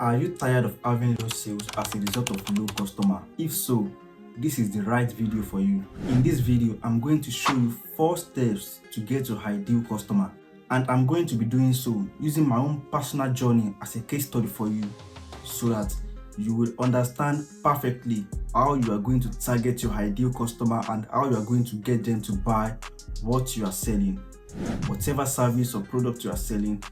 Are you tired of having low sales as a result of low customer? If so, this is the right video for you. In this video, I'm going to show you 4 steps to get your ideal customer, and I'm going to be doing so using my own personal journey as a case study for you, so that you will understand perfectly how you are going to target your ideal customer and how you are going to get them to buy what you are selling. Whatever service or product you are selling,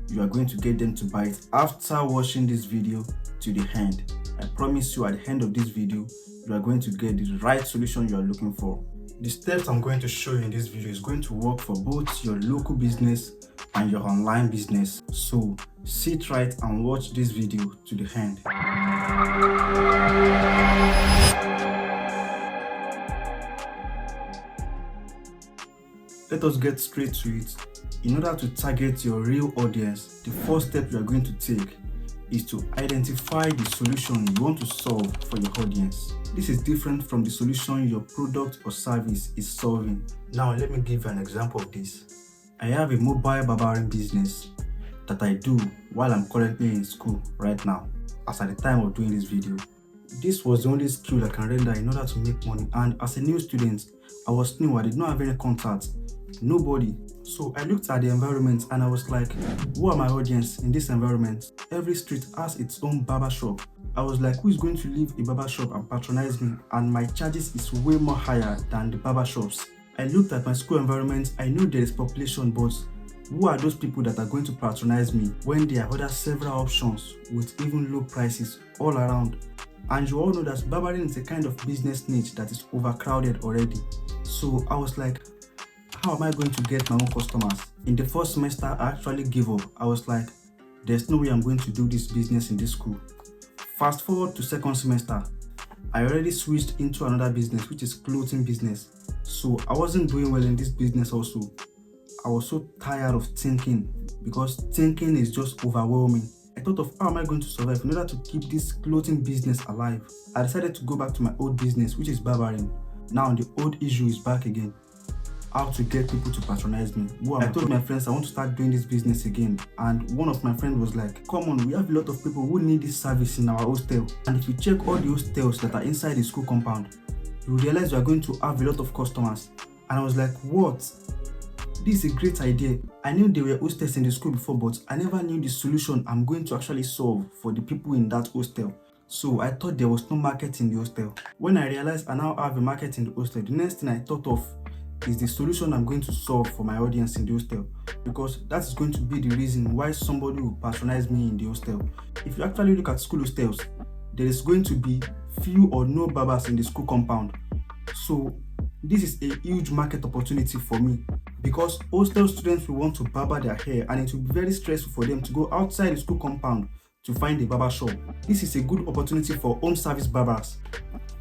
you are going to get them to buy it after watching this video to the end. I promise you, at the end of this video, you are going to get the right solution you are looking for. The steps I'm going to show you in this video is going to work for both your local business and your online business. So sit tight and watch this video to the end. Let us get straight to it. In order to target your real audience, the first step you are going to take is to identify the solution you want to solve for your audience. This is different from the solution your product or service is solving. Now let me give you an example of this. I have a mobile barbering business that I do while I'm currently in school right now, as at the time of doing this video. This was the only skill I can render in order to make money, and as a new student, I was new, I did not have any contacts, nobody. So I looked at the environment and I was like, who are my audience in this environment? Every street has its own barber shop. I was like, who is going to leave a barber shop and patronize me? And my charges is way more higher than the barber shops. I looked at my school environment. I know there is population, but who are those people that are going to patronize me when there are other several options with even low prices all around? And you all know that barbering is a kind of business niche that is overcrowded already. So I was like, how am I going to get my own customers? In the first semester, I actually gave up. I was like, there's no way I'm going to do this business in this school. Fast forward to second semester, I already switched into another business, which is clothing business. So I wasn't doing well in this business also. I was so tired of thinking, because thinking is just overwhelming. I thought of how am I going to survive in order to keep this clothing business alive. I decided to go back to my old business, which is barbering. Now the old issue is back again. How to get people to patronize me. I told my friends I want to start doing this business again, and one of my friends was like, come on, we have a lot of people who need this service in our hostel, and if you check all the hostels that are inside the school compound, you realize you are going to have a lot of customers. And I was like, what? This is a great idea. I knew there were hostels in the school before, but I never knew the solution I'm going to actually solve for the people in that hostel. So I thought there was no market in the hostel. When I realized I now have a market in the hostel, the next thing I thought of is the solution I'm going to solve for my audience in the hostel, because that is going to be the reason why somebody will patronize me in the hostel. If you actually look at school hostels, there is going to be few or no barbers in the school compound. So this is a huge market opportunity for me, because hostel students will want to barber their hair, and it will be very stressful for them to go outside the school compound to find a barber shop. This is a good opportunity for home service barbers.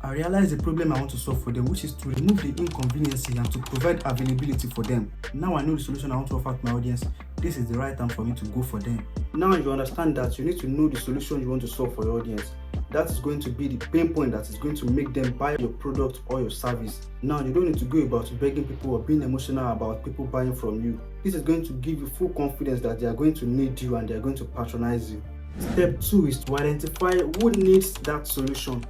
I realized the problem I want to solve for them, which is to remove the inconvenience and to provide availability for them. Now I know the solution I want to offer to my audience. This is the right time for me to go for them. Now you understand that you need to know the solution you want to solve for your audience. That is going to be the pain point that is going to make them buy your product or your service. Now you don't need to go about begging people or being emotional about people buying from you. This is going to give you full confidence that they are going to need you and they are going to patronize you. Step 2 is to identify who needs that solution.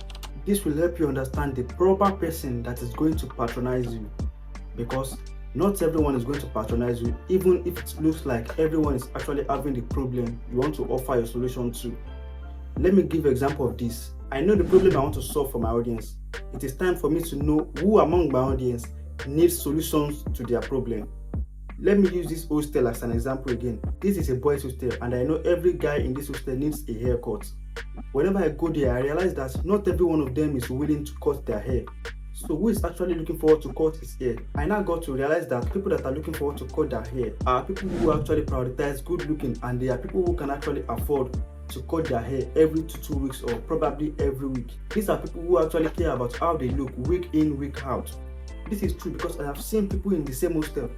This will help you understand the proper person that is going to patronize you, because not everyone is going to patronize you, even if it looks like everyone is actually having the problem you want to offer your solution to. Let me give an example of this. I know the problem I want to solve for my audience. It is time for me to know who among my audience needs solutions to their problem. Let me use this hostel as an example again. This is a boys' hostel, and I know every guy in this hostel needs a haircut. Whenever I go there, I realize that not every one of them is willing to cut their hair. So who is actually looking forward to cut his hair? I now got to realize that people that are looking forward to cut their hair are people who actually prioritize good looking, and they are people who can actually afford to cut their hair every 2 weeks or probably every week. These are people who actually care about how they look week in, week out. This is true because I have seen people in the same hostel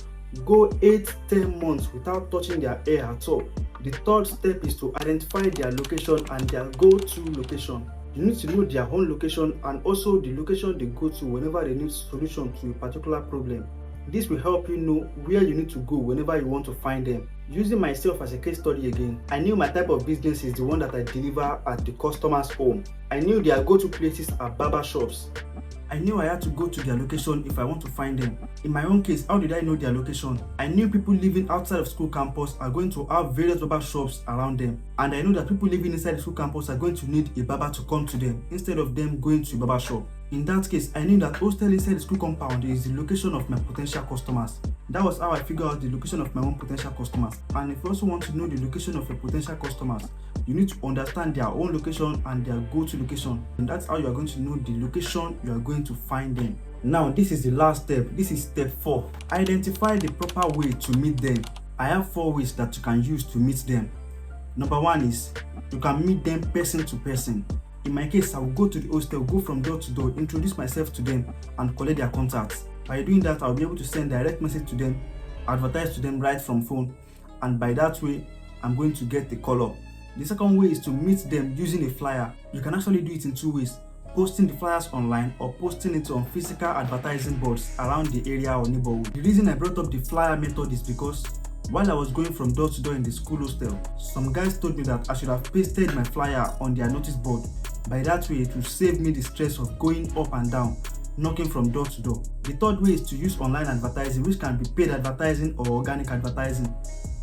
go 8-10 months without touching their hair at all. The third step is to identify their location and their go-to location. You need to know their own location and also the location they go to whenever they need solution to a particular problem. This will help you know where you need to go whenever you want to find them. Using myself as a case study again, I knew my type of business is the one that I deliver at the customer's home. I knew their go-to places are barber shops. I knew I had to go to their location if I want to find them. In my own case, how did I know their location? I knew people living outside of school campus are going to have various barber shops around them. And I know that people living inside the school campus are going to need a barber to come to them instead of them going to a barber shop. In that case, I knew that hostel inside the school compound is the location of my potential customers. That was how I figured out the location of my own potential customers. And if you also want to know the location of your potential customers, you need to understand their own location and their go-to location. And that's how you are going to know the location you are going to find them. Now, this is the last step. This is step 4. Identify the proper way to meet them. I have 4 ways that you can use to meet them. Number 1 is you can meet them person to person. In my case, I will go to the hostel, go from door to door, introduce myself to them, and collect their contacts. By doing that, I'll be able to send direct message to them, advertise to them right from phone, and by that way, I'm going to get the call up. The second way is to meet them using a flyer. You can actually do it in 2 ways: posting the flyers online or posting it on physical advertising boards around the area or neighborhood. The reason I brought up the flyer method is because while I was going from door to door in the school hostel, some guys told me that I should have pasted my flyer on their notice board. By that way, it will save me the stress of going up and down, knocking from door to door. The third way is to use online advertising, which can be paid advertising or organic advertising.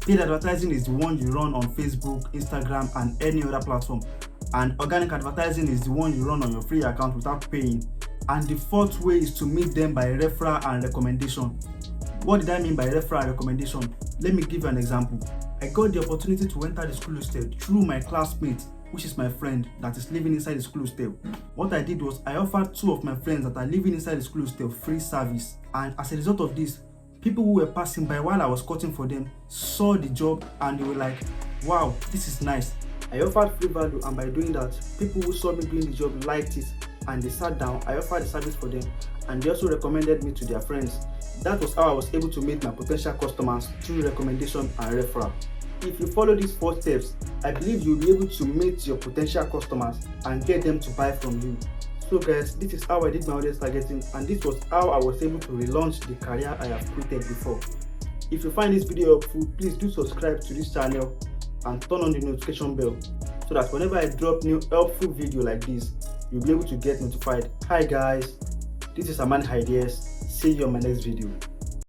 Paid advertising is the one you run on Facebook, Instagram, and any other platform. And organic advertising is the one you run on your free account without paying. And the fourth way is to meet them by referral and recommendation. What did I mean by referral and recommendation? Let me give you an example. I got the opportunity to enter the school hostel through my classmate, which is my friend that is living inside the school hostel. What I did was I offered 2 of my friends that are living inside the school hostel free service. And as a result of this, people who were passing by while I was cutting for them saw the job and they were like, wow, this is nice. I offered free value, and by doing that, people who saw me doing the job liked it and they sat down. I offered the service for them and they also recommended me to their friends. That was how I was able to meet my potential customers through recommendation and referral. If you follow these 4 steps, I believe you'll be able to meet your potential customers and get them to buy from you. So guys, this is how I did my audience targeting, and this was how I was able to relaunch the career I have created before. If you find this video helpful, please do subscribe to this channel and turn on the notification bell so that whenever I drop new helpful video like this, you'll be able to get notified. Hi guys, this is Amani Ideas. See you on my next video.